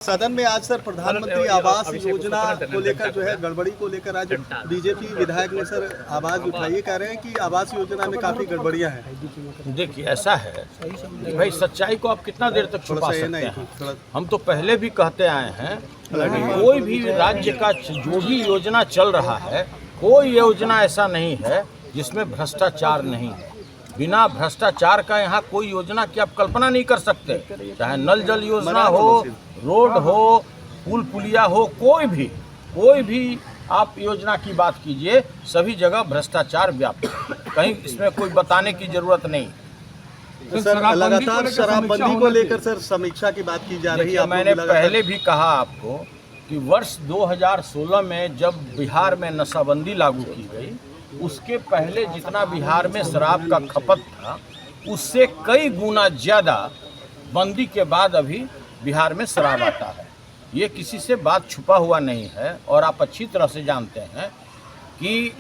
सदन में आज सर प्रधानमंत्री आवास योजना को लेकर जो है गड़बड़ी को लेकर आज बीजेपी विधायक ने सर आवाज उठाई, ये कह रहे हैं कि आवास योजना में काफी गड़बड़ियां हैं। देखिए ऐसा है कि भाई सच्चाई को आप कितना देर तक छुपा सकते हैं। हम तो पहले भी कहते आए हैं कि कोई भी राज्य का जो भी योजना चल रहा है, कोई योजना ऐसा नहीं है जिसमें भ्रष्टाचार नहीं है। बिना भ्रष्टाचार का यहाँ कोई योजना की आप कल्पना नहीं कर सकते, चाहे नल जल योजना हो, रोड हो, पुल पुलिया हो, कोई भी आप योजना की बात कीजिए, सभी जगह भ्रष्टाचार व्याप्त है। कहीं इसमें कोई बताने की जरूरत नहीं। तो सर लगातार शराबबंदी को लेकर सर समीक्षा की बात की जा रही है। मैंने पहले भी कहा आपको कि वर्ष 2016 में जब बिहार में नशाबंदी लागू की गई, उसके पहले जितना बिहार में शराब का खपत था, उससे कई गुना ज़्यादा बंदी के बाद अभी बिहार में शराब आता है। ये किसी से बात छुपा हुआ नहीं है और आप अच्छी तरह से जानते हैं कि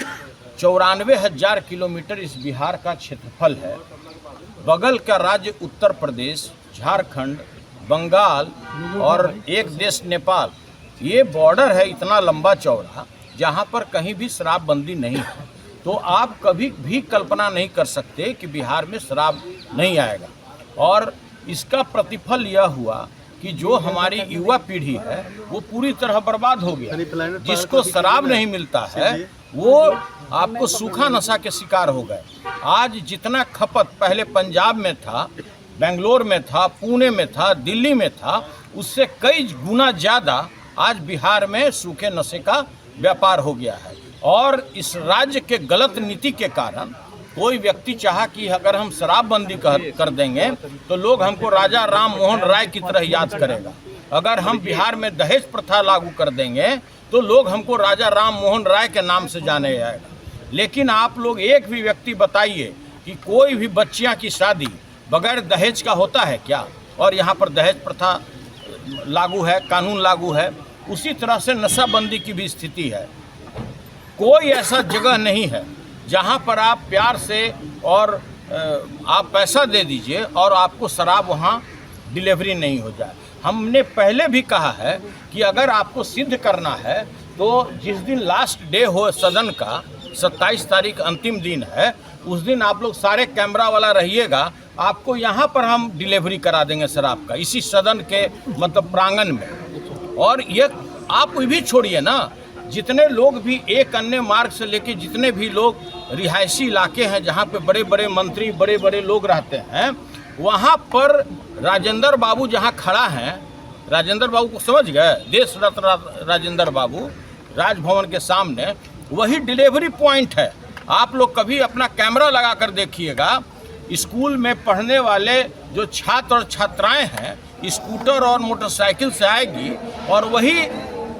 94,000 किलोमीटर इस बिहार का क्षेत्रफल है। बगल का राज्य उत्तर प्रदेश, झारखंड, बंगाल और एक देश नेपाल, ये बॉर्डर है इतना लंबा चौड़ा, जहाँ पर कहीं भी शराबबंदी नहीं है। तो आप कभी भी कल्पना नहीं कर सकते कि बिहार में शराब नहीं आएगा। और इसका प्रतिफल यह हुआ कि जो हमारी युवा पीढ़ी है वो पूरी तरह बर्बाद हो गया। जिसको शराब नहीं मिलता है वो आपको सूखा नशा के शिकार हो गए। आज जितना खपत पहले पंजाब में था, बेंगलोर में था, पुणे में था, दिल्ली में था, उससे कई गुना ज़्यादा आज बिहार में सूखे नशे का व्यापार हो गया है। और इस राज्य के गलत नीति के कारण कोई व्यक्ति चाहा कि अगर हम शराबबंदी कर देंगे तो लोग हमको राजा राम मोहन राय की तरह याद करेगा। अगर हम बिहार में दहेज प्रथा लागू कर देंगे तो लोग हमको राजा राम मोहन राय के नाम से जाने जाएगा। लेकिन आप लोग एक भी व्यक्ति बताइए कि कोई भी बच्चियां की शादी बगैर दहेज का होता है क्या? और यहाँ पर दहेज प्रथा लागू है, कानून लागू है। उसी तरह से नशाबंदी की भी स्थिति है। कोई ऐसा जगह नहीं है जहाँ पर आप प्यार से और आप पैसा दे दीजिए और आपको शराब वहाँ डिलीवरी नहीं हो जाए। हमने पहले भी कहा है कि अगर आपको सिद्ध करना है तो जिस दिन लास्ट डे हो सदन का, 27 तारीख अंतिम दिन है, उस दिन आप लोग सारे कैमरा वाला रहिएगा, आपको यहाँ पर हम डिलीवरी करा देंगे शराब का, इसी सदन के मतलब प्रांगण में। और ये आप भी छोड़िए ना, जितने लोग भी एक अन्य मार्ग से लेके जितने भी लोग रिहायशी इलाके हैं जहाँ पे बड़े बड़े मंत्री, बड़े बड़े लोग रहते हैं, वहाँ पर राजेंद्र बाबू जहाँ खड़ा हैं, राजेंद्र बाबू को समझ गए, देश रत्न राजेंद्र बाबू, राजभवन के सामने वही डिलीवरी पॉइंट है। आप लोग कभी अपना कैमरा लगा कर देखिएगा, स्कूल में पढ़ने वाले जो छात्र और छात्राएँ हैं स्कूटर और मोटरसाइकिल से आएगी और वही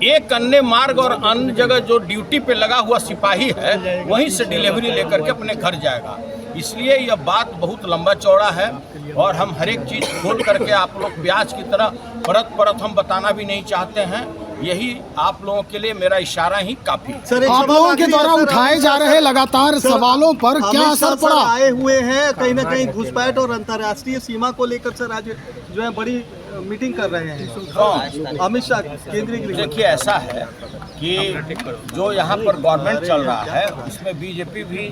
एक अन्य मार्ग और अन्य जगह जो ड्यूटी पे लगा हुआ सिपाही है वहीं से डिलीवरी लेकर के अपने घर जाएगा। इसलिए यह बात बहुत लंबा चौड़ा है और हम हर एक चीज़ खोल करके आप लोग प्याज की तरह परत परत हम बताना भी नहीं चाहते हैं। यही आप लोगों के लिए मेरा इशारा ही काफी है। सर, आप लोगों के द्वारा उठाए जा रहे लगातार सवालों पर क्या असर पड़ा? आए हुए हैं कहीं ना कहीं घुसपैठ और अंतर्राष्ट्रीय सीमा को लेकर सर आज जो है बड़ी मीटिंग कर रहे हैं अमित शाह केंद्रीय गृह। देखिए ऐसा है कि जो यहाँ पर गवर्नमेंट चल रहा है उसमें बीजेपी भी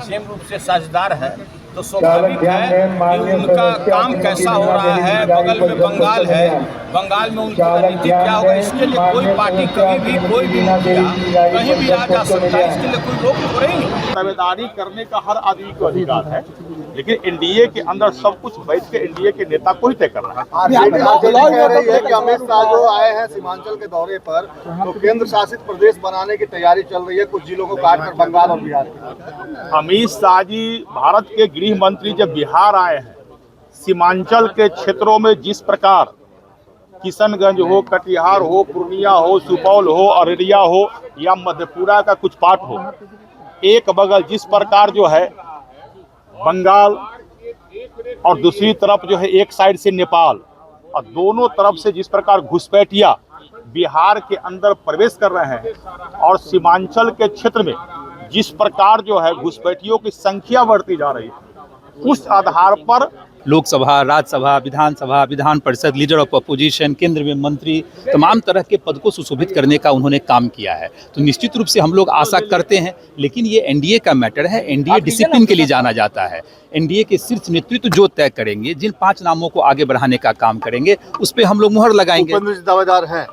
सेम रूप से साझेदार है। तो स्वाभाविक है कि उनका काम कैसा हो रहा है। बगल में बंगाल है, बंगाल में उनकी रणनीति क्या होगा, इसके लिए कोई पार्टी कभी भी कोई भी मुखिया कहीं भी आ जा सकता है, इसके लिए कोई रोक थोड़ी नहीं। दावेदारी करने का हर आदमी को अधिकार है, लेकिन एनडीए के अंदर सब कुछ बैठ के एनडीए के नेता को ही तय करना है। अमित शाह जो आए हैं सीमांचल के दौरे पर, तो केंद्र शासित प्रदेश बनाने की तैयारी चल रही है, कुछ जिलों को काटकर बंगाल और बिहार की। अमित शाह जी भारत के गृह मंत्री जब बिहार आए हैं, सीमांचल के क्षेत्रों में जिस प्रकार किशनगंज हो, कटिहार हो, पूर्णिया हो, सुपौल हो, अररिया हो या मधेपुरा का कुछ पार्ट हो, एक बगल जिस प्रकार जो है बंगाल और दूसरी तरफ जो है एक साइड से नेपाल, और दोनों तरफ से जिस प्रकार घुसपैठिया बिहार के अंदर प्रवेश कर रहे हैं और सीमांचल के क्षेत्र में जिस प्रकार जो है घुसपैठियों की संख्या बढ़ती जा रही है, उस आधार पर लोकसभा, राज्यसभा, विधानसभा, Vidhan Parishad, leader of opposition, केंद्र में मंत्री, तमाम तरह के पद को सुशोभित करने का उन्होंने काम किया है। तो निश्चित रूप से हम लोग आशा करते हैं, लेकिन ये एनडीए का मैटर है, एनडीए डिसिप्लिन के लिए जाना जाता है। एनडीए के शीर्ष नेतृत्व जो तय करेंगे, जिन 5 नामों को आगे बढ़ाने का काम करेंगे, उस पर हम लोग मुहर लगाएंगे। उपेंद्र जी दावेदार हैं।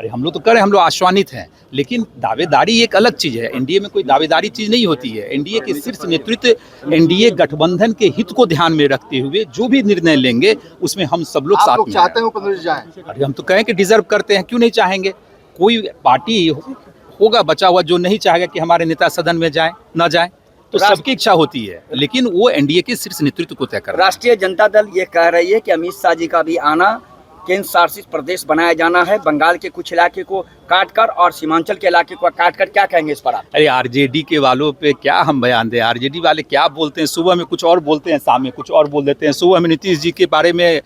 अरे हम लोग तो करें, हम लोग आश्वानित हैं, लेकिन दावेदारी एक अलग चीज़ है। एनडीए में कोई दावेदारी चीज़ नहीं होती है। एनडीए के शीर्ष नेतृत्व एनडीए गठबंधन के हित को ध्यान में रखते हुए जो भी निर्णय लेंगे, उसमें हम सब लोग साथ में चाहते हैं उपेंद्र जी जाएं। अरे हम तो कहें कि डिजर्व करते हैं, क्यों नहीं चाहेंगे। कोई पार्टी होगा बचा हुआ जो नहीं चाहेगा कि हमारे नेता सदन में जाएं, न जाएं, तो सबकी इच्छा होती है, लेकिन वो एनडीए के शीर्ष नेतृत्व को तय कर रहा है। राष्ट्रीय जनता दल ये कह रही है कि अमित शाह जी का भी आना, केंद्र शासित प्रदेश बनाया जाना है, बंगाल के कुछ इलाके को काटकर और सीमांचल के इलाके को काटकर। क्या कहेंगे इस पर आप? अरे आरजेडी के वालों पे क्या हम बयान दें। आरजेडी वाले क्या बोलते हैं, सुबह में कुछ और बोलते हैं, शाम में कुछ और बोल देते हैं। सुबह में नीतीश जी के बारे में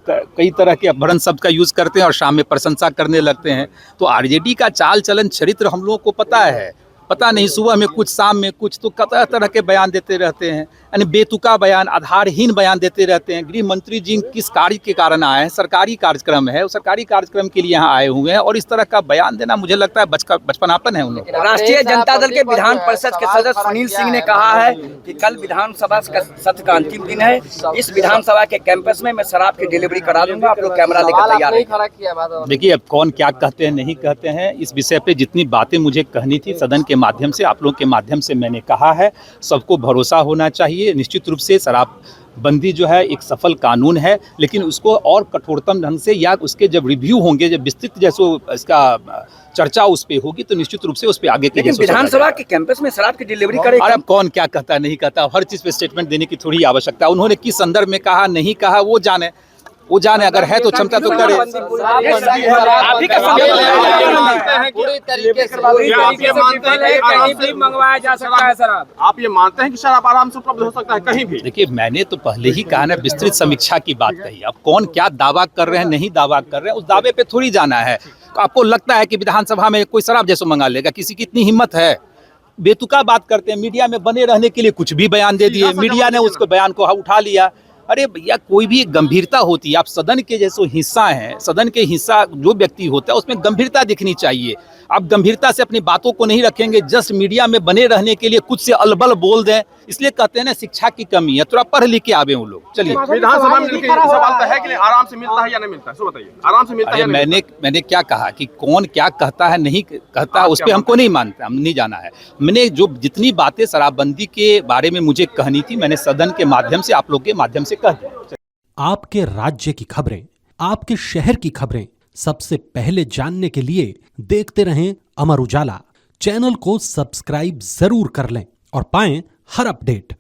कई तरह के अपभ्रंश शब्द का यूज़ करते हैं और शाम में प्रशंसा करने लगते हैं। तो आरजेडी का चाल चलन चरित्र हम लोगों को पता है। पता नहीं, सुबह में कुछ, शाम में कुछ, तो तरह तरह के बयान देते रहते हैं, यानी बेतुका बयान, आधारहीन बयान देते रहते हैं। गृह मंत्री जी किस कार्य के कारण आए हैं? सरकारी कार्यक्रम है, वो सरकारी कार्यक्रम के लिए यहाँ आए हुए हैं, और इस तरह का बयान देना मुझे लगता है बचपनापन है उन लोग। राष्ट्रीय जनता दल के विधान परिषद के सदस्य सुनील सिंह ने कहा है कि कल विधानसभा सत्र का अंतिम दिन है, इस विधानसभा के कैंपस में मैं शराब की डिलीवरी करा दूंगा, आप लोग कैमरा लेकर तैयार हैं। देखिए, अब कौन क्या कहते हैं नहीं कहते हैं, इस विषय पे जितनी बातें मुझे कहनी थी सदन के माध्यम से, आप लोगों के माध्यम से मैंने कहा है। सबको भरोसा होना चाहिए। निश्चित रूप से शराबबंदी जो है एक सफल कानून है, लेकिन उसको और कठोरतम ढंग से, या उसके जब रिव्यू होंगे, जब विस्तृत जैसे इसका चर्चा उस पे होगी, तो निश्चित रूप से उस पे आगे के विधानसभा के कैंपस में शराब की डिलीवरी करेगा। अरे कौन क्या कहता नहीं कहता, हर चीज़ पे स्टेटमेंट देने की थोड़ी आवश्यकता। उन्होंने किस संदर्भ में कहा, नहीं कहा, वो जाने। अगर है तो क्षमता तो करे। मंगवाया जा सकता है शराब? आप ये मानते हैं कि शराब आराम से उपलब्ध हो सकता है कहीं भी? देखिए, मैंने तो पहले ही कहा ना, विस्तृत समीक्षा की बात कही। अब कौन क्या दावा कर रहे हैं, नहीं दावा कर रहे हैं, उस दावे पे थोड़ी जाना है। तो आपको लगता है कि विधानसभा में कोई शराब जैसे मंगा लेगा? किसी की इतनी हिम्मत है? बेतुका बात करते हैं, मीडिया में बने रहने के लिए कुछ भी बयान दे दिए, मीडिया ने उसको बयान को उठा लिया। अरे भैया, कोई भी एक गंभीरता होती है। आप सदन के जैसे हिस्सा हैं, सदन के हिस्सा जो व्यक्ति होता है उसमें गंभीरता दिखनी चाहिए। आप गंभीरता से अपनी बातों को नहीं रखेंगे, जस्ट मीडिया में बने रहने के लिए कुछ से अलबल बोल दें। इसलिए कहते हैं ना, शिक्षा की कमी है, थोड़ा पढ़ लिख के आवे वो लोग। चलिए, विधानसभा में सवाल तो है कि नहीं, आराम से मिलता है या नहीं मिलता है, सो बताइए। आराम से मिलता है? मैंने क्या कहा कि कौन क्या कहता है नहीं कहता, उस पर हमको नहीं मानता, हम नहीं जाना है। मैंने जो जितनी बातें शराबबंदी के बारे में मुझे कहनी थी, मैंने सदन के माध्यम से, आप लोग के माध्यम से कह दी। आपके राज्य की खबरें, आपके शहर की खबरें सबसे पहले जानने के लिए देखते रहें अमर उजाला। चैनल को सब्सक्राइब जरूर कर लें और पाएं हर अपडेट।